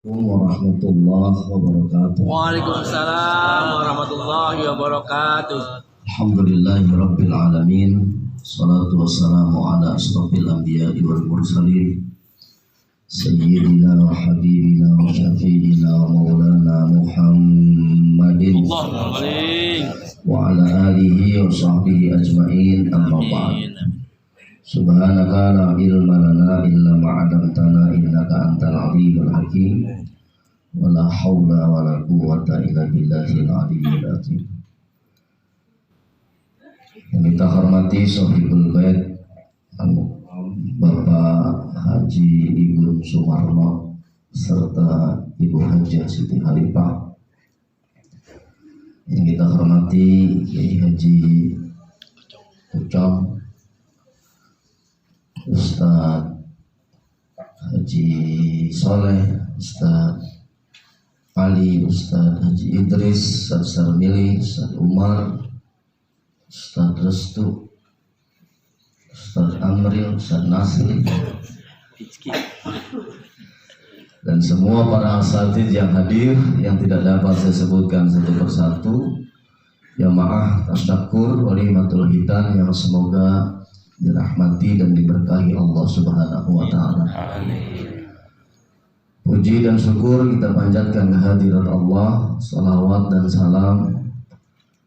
Warahmatullahi wabarakatuh. Waalaikumsalam warahmatullahi wabarakatuh. Alhamdulillahi rabbil alamin. Salatu wassalamu ala asrafil anbiya'i wal mursalin Sayyidina wa habibina wa syafi'ina wa maulana Muhammadin wa ala alihi wa sahbihi ajma'in, amma ba'd. Subhanaka la ilma lana illa ma'adamtana innaka antal alimul hakim. Wala haula wala quwwata illa billahil aliyyil azim. Yang kita hormati Sohibul Bait Bapak Haji Igun Sumarno serta Ibu Hajah Siti Khalifah. Yang kita hormati Kiai Haji Ucong, Ustadz Haji Soleh, Ustadz Ali, Ustadz Haji Idris, Ustadz Sarmili, Ustadz Umar, Ustadz Restu, Ustadz Amril, Ustadz Nasri, dan semua para asatidz yang hadir yang tidak dapat saya sebutkan satu persatu. Jamaah tasyakur walimatul hitan yang semoga dirahmati dan diberkahi Allah Subhanahu wa Ta'ala. Puji dan syukur kita panjatkan kehadirat Allah. Salawat dan salam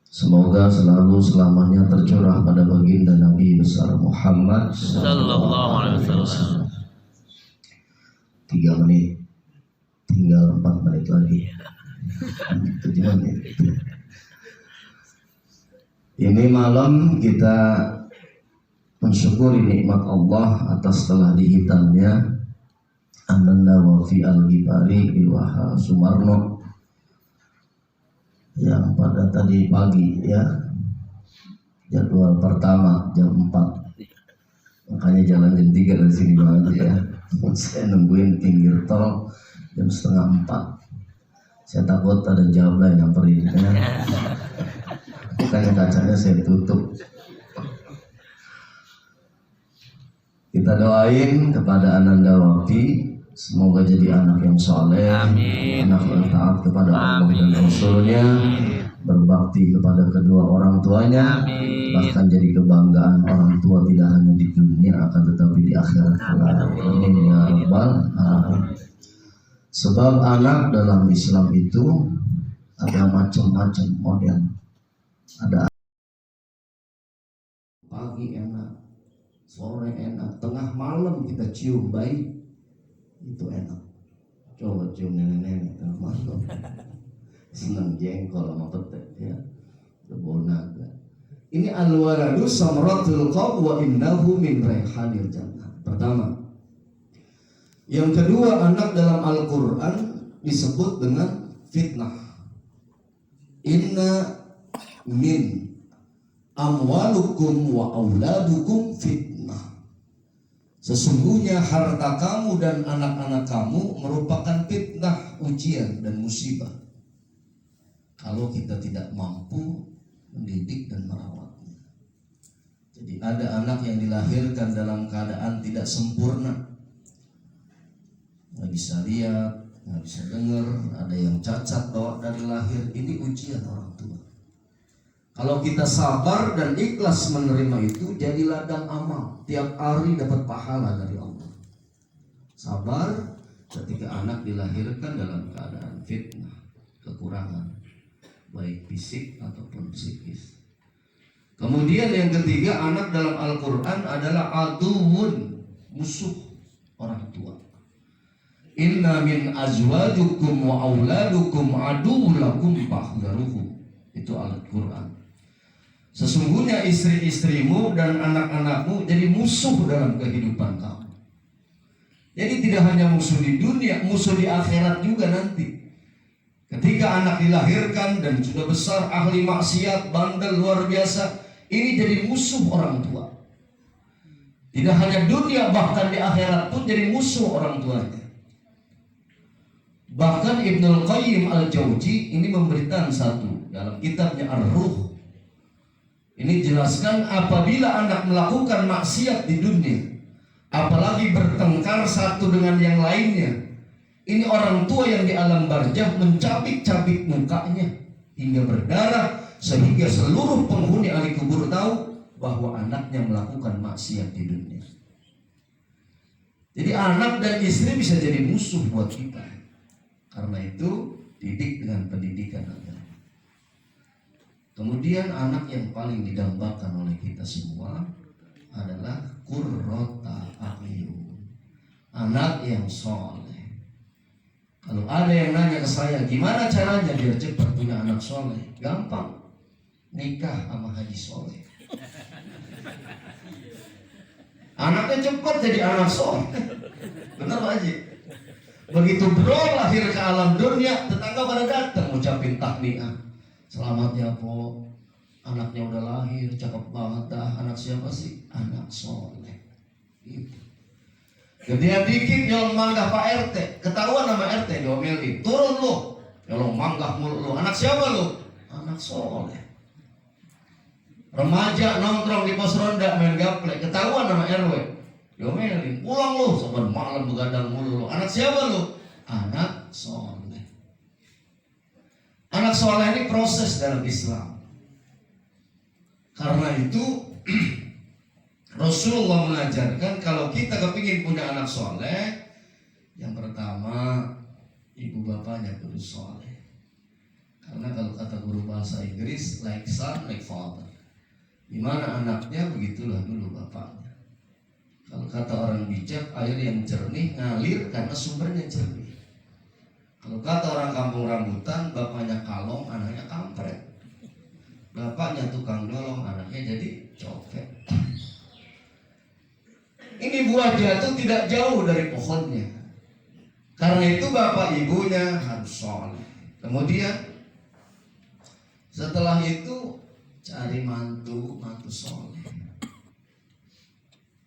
semoga selalu selamanya tercurah pada baginda Nabi besar Muhammad sallallahu alaihi wasallam. 3 menit, tinggal 4 menit lagi. 7 menit. Ini malam kita mensyukuri nikmat Allah atas telah dihitamnya An-Nawawi Al-Ghifari Iwaha Sumarno yang pada tadi pagi ya, jadwal pertama jam 4, makanya jalan jam 3 dari sini banget ya. Saya nungguin pinggir tol jam setengah 4. Saya takut ada jawab lain yang perih ya. Makanya kacanya saya tutup. Kita doain kepada Ananda Wafi, semoga jadi anak yang soleh, anak yang taat kepada Allah dan Rasulnya, berbakti kepada kedua orang tuanya, bahkan jadi kebanggaan orang tua tidak hanya di dunia akan tetapi di akhirat. Amin ya rabbal alamin. Sebab anak dalam Islam itu ada macam-macam model. Ada pagi enak, sore enak, tengah malam kita cium bayi, itu enak. Coba cium nenek-nenek tengah malam. Senang jengkol sama petek ya. Kebonaga. Ini al-waladu samratul qalb wa innahu min raihanil jannah. Pertama. Yang kedua, anak dalam Al-Qur'an disebut dengan fitnah. Inna min amwalukum wa auladukum fitnah. Sesungguhnya harta kamu dan anak-anak kamu merupakan fitnah, ujian dan musibah kalau kita tidak mampu mendidik dan merawatnya. Jadi ada anak yang dilahirkan dalam keadaan tidak sempurna, nggak bisa lihat, nggak bisa dengar, ada yang cacat bawa dari lahir. Ini ujian orang tua. Kalau kita sabar dan ikhlas menerima itu, jadi ladang amal. Tiap hari dapat pahala dari Allah. Sabar ketika anak dilahirkan dalam keadaan fitnah, kekurangan, baik fisik ataupun psikis. Kemudian yang ketiga, anak dalam Al-Quran adalah aduwun, musuh orang tua. Inna min azwajukum wa auladukum aduwlakum fahdharuhum. Itu Al-Quran. Sesungguhnya istri-istrimu dan anak-anakmu jadi musuh dalam kehidupan kamu. Jadi tidak hanya musuh di dunia, musuh di akhirat juga nanti. Ketika anak dilahirkan dan sudah besar, ahli maksiat, bandel luar biasa, ini jadi musuh orang tua. Tidak hanya dunia, bahkan di akhirat pun jadi musuh orang tuanya. Bahkan Ibnul Qayyim Al-Jauzi ini memberikan satu dalam kitabnya Ar-Ruh. Ini jelaskan apabila anak melakukan maksiat di dunia, apalagi bertengkar satu dengan yang lainnya, Ini orang tua yang di alam barzah mencabik-cabik mukanya hingga berdarah, sehingga seluruh penghuni ahli kubur tahu bahwa anaknya melakukan maksiat di dunia. Jadi anak dan istri bisa jadi musuh buat kita. Karena itu didik dengan pendidikan agama. Kemudian anak yang paling didambakan oleh kita semua adalah qurrata a'yun, anak yang soleh. Kalau ada yang nanya ke saya, gimana caranya biar cepat punya anak soleh? Gampang, nikah sama haji soleh. Anaknya cepat jadi anak soleh. Benar Pak Haji? Begitu bro lahir ke alam dunia, tetangga pada datang ngucapin tahniah. Selamat ya po, anaknya udah lahir, cakep banget dah. Anak siapa sih? Anak soleh. Gitu. Gedean dikit nyolong manggah Pak RT, ketahuan sama RT diomelin, turun lu, nyolong manggah mulu lu. Anak siapa lu? Anak soleh. Remaja nongkrong di pos ronda main gaplek, ketahuan sama RW, diomelin, pulang lu, saban malam begadang mulu lu. Anak siapa lu? Anak soleh. Anak soleh ini proses dalam Islam. Karena itu Rasulullah mengajarkan kalau kita kepingin punya anak soleh, yang pertama ibu bapaknya kudu soleh. Karena kalau kata guru bahasa Inggris, like son, like father. Gimana anaknya, begitulah dulu bapaknya. Kalau kata orang bijak, air yang jernih ngalir karena sumbernya jernih. Kalau kata orang kampung rambutan, bapaknya kalong, anaknya kampret. Bapaknya tukang nyolong, anaknya jadi copet. Ini buah jatuh tidak jauh dari pohonnya. Karena itu bapak ibunya harus soleh. Kemudian setelah itu cari mantu soleh.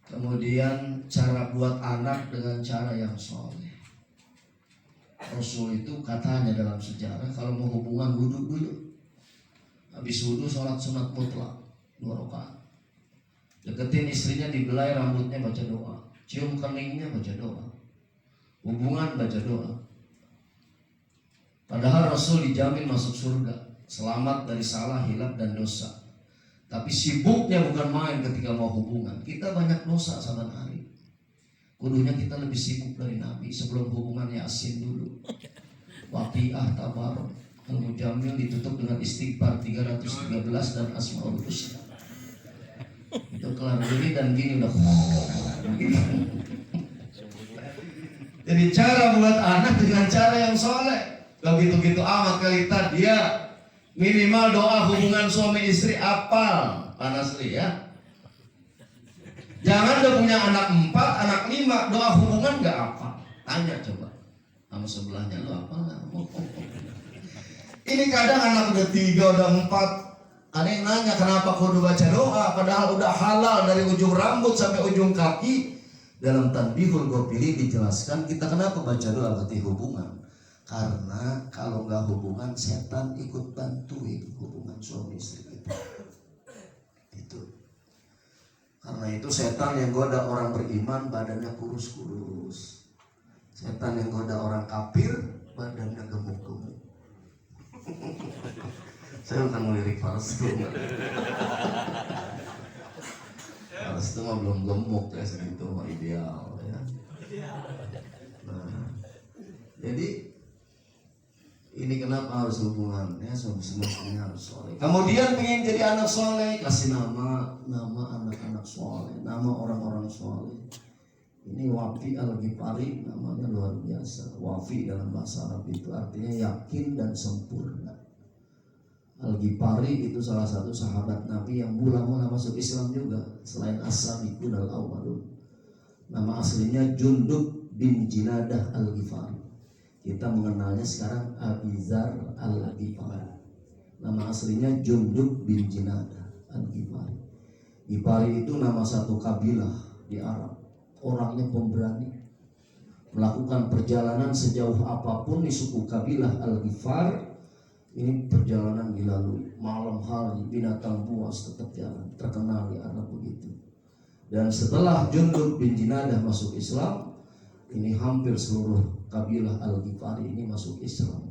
Kemudian cara buat anak dengan cara yang soleh. Rasul itu katanya dalam sejarah, kalau mau hubungan wudhu dulu. Habis wudhu sholat sunat mutlak 2 rakaat. Deketin istrinya, dibelai rambutnya, baca doa. Cium keningnya, baca doa. Hubungan, baca doa. Padahal Rasul dijamin masuk surga, selamat dari salah, hilaf, dan dosa. Tapi sibuknya bukan main ketika mau hubungan. Kita banyak dosa saban hari. Kudunya kita lebih sibuk dari Nabi. Sebelum hubungan Yasin dulu, Waqiah, Tabarok, Al-Mujammil ditutup dengan istighfar 313 dan Asmaul Husna. Itu kelar gini dan gini udah. Jadi cara buat anak dengan cara yang soleh. Begitu-gitu amat kalita dia minimal doa hubungan suami istri apal, Panasri ya. Jangan udah punya anak 4, anak 5, doa hubungan gak apa. Tanya coba sama sebelahnya, lo apa gak? Ini kadang anak udah 3, udah 4, ada yang nanya kenapa kudu baca doa, padahal udah halal dari ujung rambut sampai ujung kaki. Dalam Tanbihul Ghafilin dijelaskan kita kenapa baca doa ketika hubungan. Karena kalau nggak hubungan, setan ikut bantuin hubungan suami istri kita. Itu. Karena itu setan yang goda orang beriman badannya kurus-kurus. Setan yang goda orang kafir badannya gemuk-gemuk. Saya bukan melirik Fals itu. Fals itu mah belum gemuk ya, segitu mah ideal ya. Nah, jadi ini kenapa harus hubungannya semestinya harus soleh. Kemudian pengen jadi anak soleh, kasih nama anak-anak soleh, nama orang-orang soleh. Ini Wafi Al-Ghifari, namanya luar biasa. Wafi dalam bahasa Arab itu artinya yakin dan sempurna. Al-Ghifari itu salah satu sahabat Nabi yang mula-mula masuk Islam juga, selain As-Sabiqun Al-Awwalun. Nama aslinya Jundub bin Jinadah Al-Ghifari. Kita mengenalnya sekarang Abizar Al-Ghifari. Nama aslinya Jundub bin Jinadah Al-Ghifari. Ghifari itu nama satu kabilah di Arab. Orangnya pemberani, melakukan perjalanan sejauh apapun di suku kabilah Al-Ghifar. Ini perjalanan dilalui malam hari, binatang buas tetap jalan, terkenal di Arab begitu. Dan setelah Jundub bin Jinadah masuk Islam, ini hampir seluruh kabilah Al-Ghifari ini masuk Islam,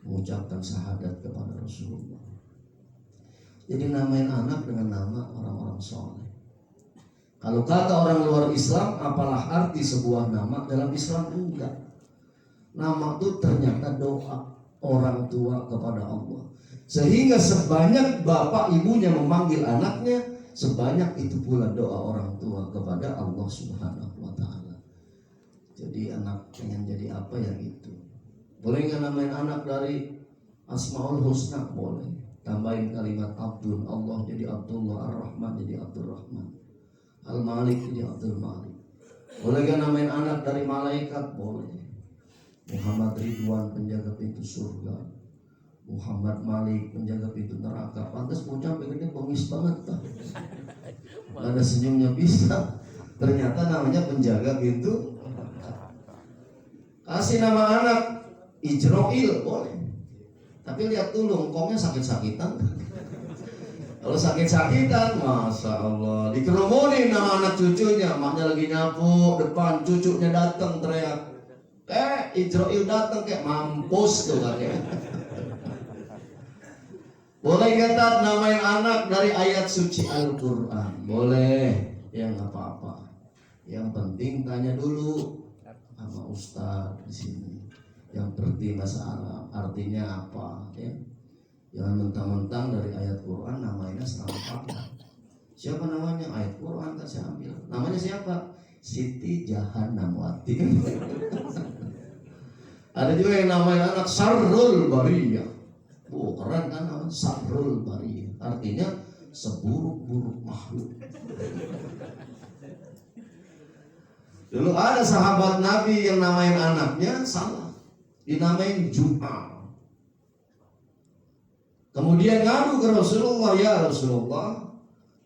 mengucapkan syahadat kepada Rasulullah. Jadi namain anak dengan nama orang-orang soleh. Kalau kata orang luar Islam, apalah arti sebuah nama? Dalam Islam enggak. Nama itu ternyata doa orang tua kepada Allah. Sehingga sebanyak bapak ibunya memanggil anaknya, sebanyak itu pula doa orang tua kepada Allah Subhanahu wa ta'ala. Jadi anak pengen jadi apa ya gitu. Boleh nggak namain anak dari Asmaul Husna? Boleh. Tambahin kalimat Abdul, Allah jadi Abdullah, Ar-Rahman jadi Abdul Rahman, Al-Malik jadi Abdul Malik. Boleh nggak namain anak dari malaikat? Boleh. Muhammad Ridwan penjaga pintu surga, Muhammad Malik penjaga pintu neraka. Pantas bocah pengennya bengis banget tak? Ada senyumnya bisa. Ternyata namanya penjaga pintu. Kasih nama anak Ijroil boleh. Tapi lihat dulu engkongnya sakit-sakitan. Kalau sakit-sakitan, masya Allah, dikerumunin nama anak cucunya. Maknya lagi nyapu depan, cucunya datang teriak, Ijroil datang kayak mampus tuh kan ya. Boleh kata namain anak dari ayat suci Al-Quran? Boleh, ya nggak apa-apa. Yang penting tanya dulu sama ustaz di sini yang berarti bahasa Arab, artinya apa ya? Jangan mentang-mentang dari ayat Quran namanya serampak. Siapa namanya? Ayat Quran kan saya ambil. Namanya siapa? Siti Jahannamwati. Ada juga yang namanya anak Sarrul Bariyah. Keren kan namanya Sarrul Bariyah. Artinya seburuk-buruk makhluk. Dulu ada sahabat Nabi yang namain anaknya salah, dinamain Ju'al. Kemudian ngadu ke Rasulullah, ya Rasulullah,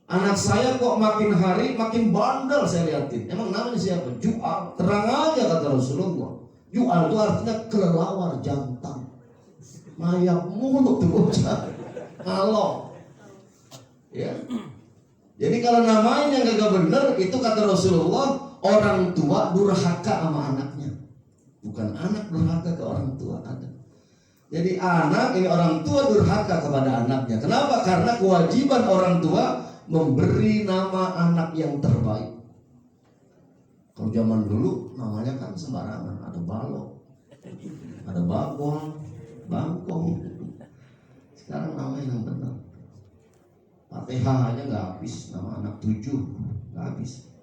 anak saya kok makin hari makin bandel saya liatin. Emang namanya siapa? Ju'al. Terang aja kata Rasulullah. Ju'al itu artinya kelelawar jantan. Mayak mulut tuh bocah. Kalau ya. Jadi kalau namanya gak bener, itu kata Rasulullah, orang tua durhaka sama anaknya. Bukan anak durhaka ke orang tua, ada. Jadi anak ini orang tua durhaka kepada anaknya. Kenapa? Karena kewajiban orang tua memberi nama anak yang terbaik. Kalau zaman dulu namanya kan sembarangan, ada balok, ada bagong, bangkong. Sekarang namanya yang benar. Fatihah aja nggak habis, nama anak 7 nggak habis.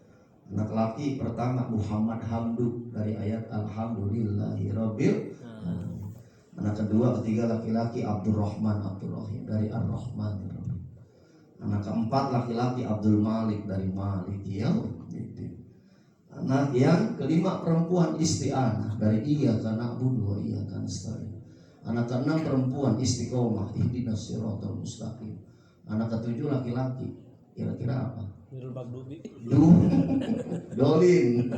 Anak laki pertama Muhammad Hamdu dari ayat Alhamdulillahirabbil alamin. Anak kedua, ketiga laki-laki Abdurrahman Abdurrahim dari Ar-Rahman. Anak keempat laki-laki Abdul Malik dari Malik Yaumiddin. Anak yang kelima perempuan Isti'anah dari Iyyaka na'budu wa iyyaka nasta'in. Anak keenam perempuan Istiqomah ihdinas siratal mustaqim. Anak ketujuh laki-laki, kira-kira apa? Dolin.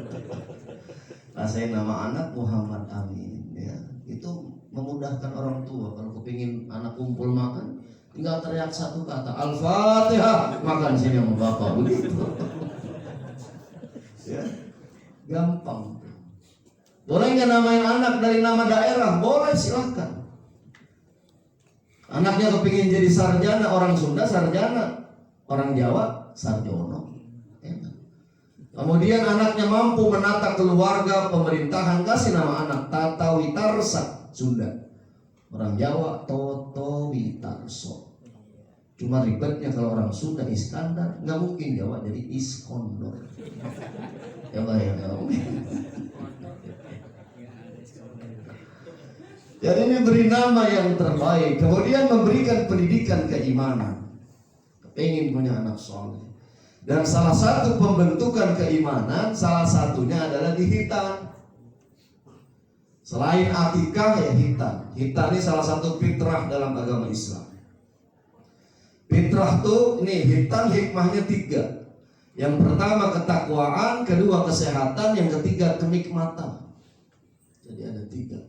Saya nama anak Muhammad Amin ya. Itu memudahkan orang tua kalau kepingin anak kumpul makan, tinggal teriak satu kata Al-Fatihah, makan sini sama bapak begitu. Ya, gampang. Boleh nggak namain anak dari nama daerah? Boleh, silahkan. Anaknya kepingin jadi sarjana, orang Sunda sarjana, orang Jawa sarjono. Kemudian anaknya mampu menata keluarga, pemerintahan, kasih nama anak Tata Witarsa, Sunda. Orang Jawa Toto Witarso. Cuma ribetnya kalau orang Sunda Iskandar, nggak mungkin Jawa jadi Iskondor. Ya nggak mungkin. Jadi ini beri nama yang terbaik, kemudian memberikan pendidikan keimanan. Kepingin punya anak soleh. Dan salah satu pembentukan keimanan, salah satunya adalah di hitan. Selain akikah ya hitan. Hitan ini salah satu fitrah dalam agama Islam. Fitrah tuh ini hitan hikmahnya 3. Yang pertama ketakwaan, kedua kesehatan, yang ketiga kenikmatan. Jadi ada 3.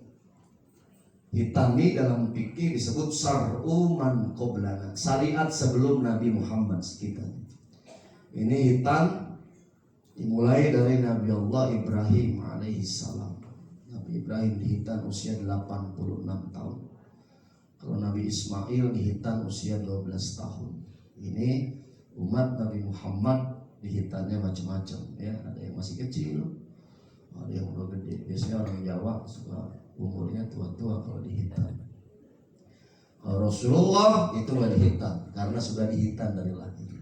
Hitan ini dalam fikih disebut syar'u man qoblana, syariat sebelum Nabi Muhammad sekitar. Ini hitan dimulai dari Nabi Allah Ibrahim alaihissalam. Nabi Ibrahim dihitan usia 86 tahun. Kalau Nabi Ismail dihitan usia 12 tahun. Ini umat Nabi Muhammad dihitannya macam-macam ya. Ada yang masih kecil, ada yang udah gede. Biasanya orang Jawa suka umurnya tua-tua kalau dihitan. Kalau Rasulullah itu nggak dihitan karena sudah dihitan dari lahir.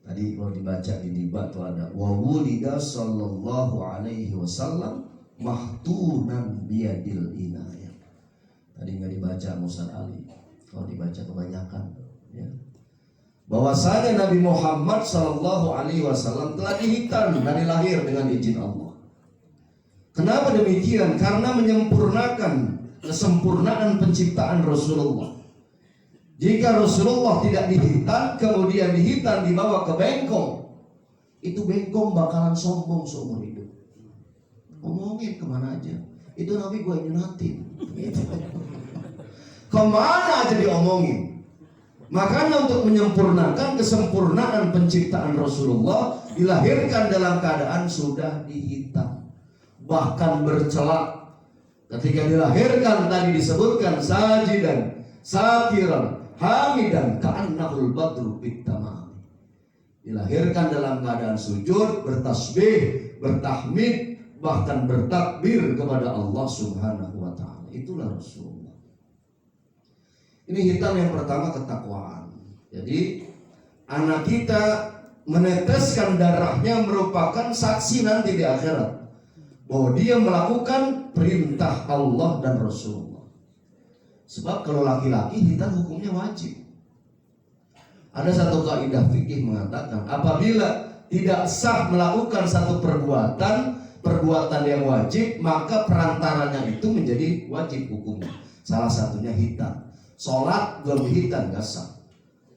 Tadi kalau dibaca di Diba itu ada wawulida sallallahu alaihi wasallam mahtunan biyadil inayah. Tadi nggak dibaca Musa Ali, kalau dibaca kebanyakan ya. Bahwasanya Nabi Muhammad sallallahu alaihi wasallam telah dihitan dari lahir dengan izin Allah. Kenapa demikian? Karena menyempurnakan kesempurnaan penciptaan Rasulullah. Jika Rasulullah tidak dihitan, kemudian dihitan dibawa ke bengkong, itu bengkong bakalan sombong seumur hidup. Ngomongin kemana aja, itu Nabi gue nyunatin gitu. Kemana aja diomongin. Makanya untuk menyempurnakan kesempurnaan penciptaan Rasulullah, dilahirkan dalam keadaan sudah dihitan, bahkan bercelak. Ketika dilahirkan tadi disebutkan sajidan, sakiran, hamidan, ka'annahul badru bittamam. Dilahirkan dalam keadaan sujud, bertasbih, bertahmid, bahkan bertakbir kepada Allah Subhanahu wa ta'ala. Itulah Rasulullah. Ini hitam yang pertama, ketakwaan. Jadi anak kita meneteskan darahnya merupakan saksi nanti di akhirat bahwa dia melakukan perintah Allah dan Rasulullah. Sebab kalau laki-laki hitam hukumnya wajib. Ada satu kaidah fikih mengatakan apabila tidak sah melakukan satu perbuatan yang wajib, maka perantaranya itu menjadi wajib hukumnya. Salah satunya hitam. Sholat belum dihitan nggak sah.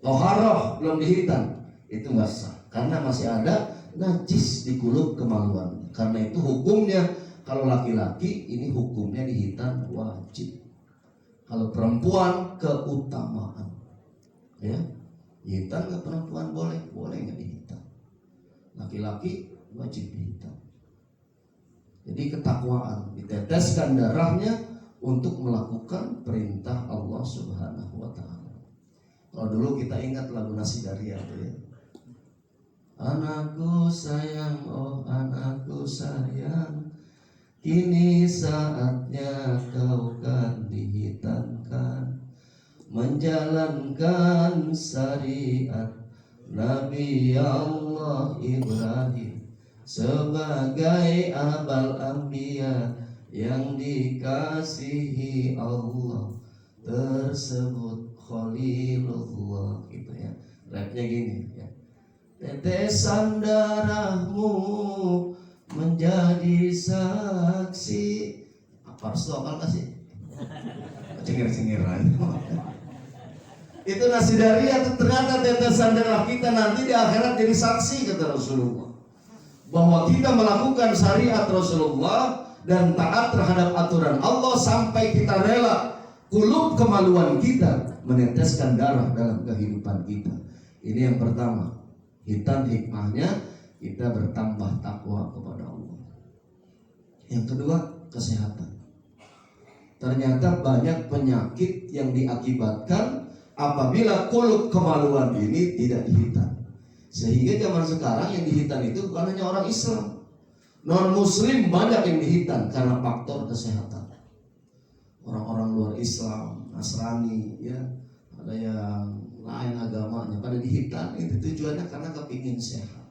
Toharoh belum dihitan, itu nggak sah. Karena masih ada najis di kulub kemaluan. Karena itu hukumnya kalau laki-laki ini hukumnya dihitan wajib. Kalau perempuan keutamaan, ya dihitan nggak perempuan boleh nggak dihitan. Laki-laki wajib dihitan. Jadi ketakwaan, diteteskan darahnya untuk melakukan perintah Allah Subhanahu wa ta'ala. Kalau dulu kita ingat lagu Nasidaria itu ya. Anakku sayang, oh anakku sayang, kini saatnya kau kan dihitankan, menjalankan syariat Nabi Allah Ibrahim sebagai abal anbiya yang dikasihi Allah tersebut Khalilullah gitu ya. Rapnya gini ya. Tetesan darahmu menjadi saksi. Apa harus lokal kasih? Cengir-cengiran. Itu Nasidaria, ternyata tetesan darah kita nanti di akhirat jadi saksi kata Rasulullah. Bahwa kita melakukan syariat Rasulullah dan taat terhadap aturan Allah sampai kita rela kulub kemaluan kita meneteskan darah dalam kehidupan kita. Ini yang pertama. Hitam hikmahnya kita bertambah takwa kepada Allah. Yang kedua, kesehatan. Ternyata banyak penyakit yang diakibatkan apabila kulub kemaluan ini tidak dihitan. Sehingga zaman sekarang yang dihitan itu bukan hanya orang Islam, non-muslim banyak yang dihitan karena faktor kesehatan. Orang-orang luar Islam, Nasrani, ya, ada yang lain agamanya pada dihitan. Itu tujuannya karena kepingin sehat.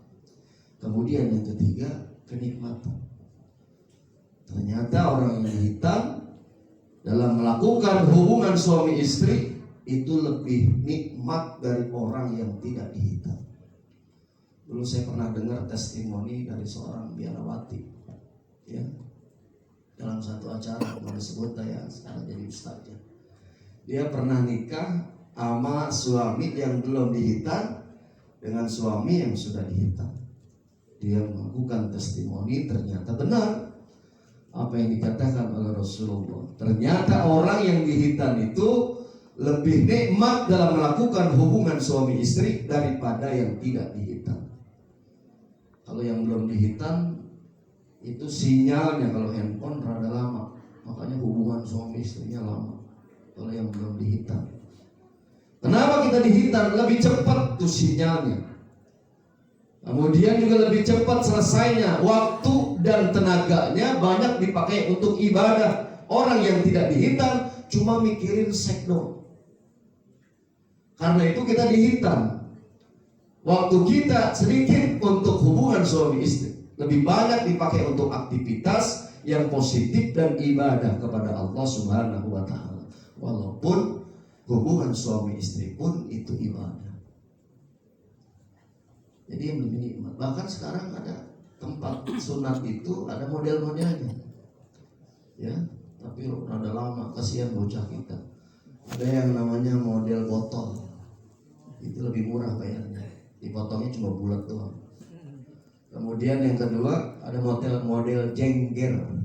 Kemudian yang ketiga, kenikmatan. Ternyata orang yang dihitan dalam melakukan hubungan suami istri itu lebih nikmat dari orang yang tidak dihitan. Dulu saya pernah dengar testimoni dari seorang biarawati, ya, dalam satu acara mau disebut ya, sekarang jadi ustaznya. Dia pernah nikah sama suami yang belum dihitan dengan suami yang sudah dihitan. Dia melakukan testimoni, ternyata benar apa yang dikatakan oleh Rasulullah. Ternyata orang yang dihitan itu lebih nikmat dalam melakukan hubungan suami istri daripada yang tidak dihitan. Kalau yang belum dihitan itu sinyalnya kalau handphone rada lama. Makanya hubungan suami istrinya lama. Kalau yang belum dihitan. Kenapa kita dihitan? Lebih cepat tuh sinyalnya. Kemudian juga lebih cepat selesainya. Waktu dan tenaganya banyak dipakai untuk ibadah. Orang yang tidak dihitan cuma mikirin seks doang. Karena itu kita dihitan. Waktu kita sedikit untuk hubungan suami istri. Lebih banyak dipakai untuk aktivitas yang positif dan ibadah kepada Allah Subhanahu wa Ta'ala. Walaupun hubungan suami istri pun itu ibadah. Jadi yang lebih nikmat. Bahkan sekarang ada tempat sunat itu ada model-modelnya. Ya, tapi rada lama, kasihan bocah kita. Ada yang namanya model botol. Itu lebih murah bayarnya. Dipotongnya cuma bulat doang. Kemudian yang kedua ada model jengger.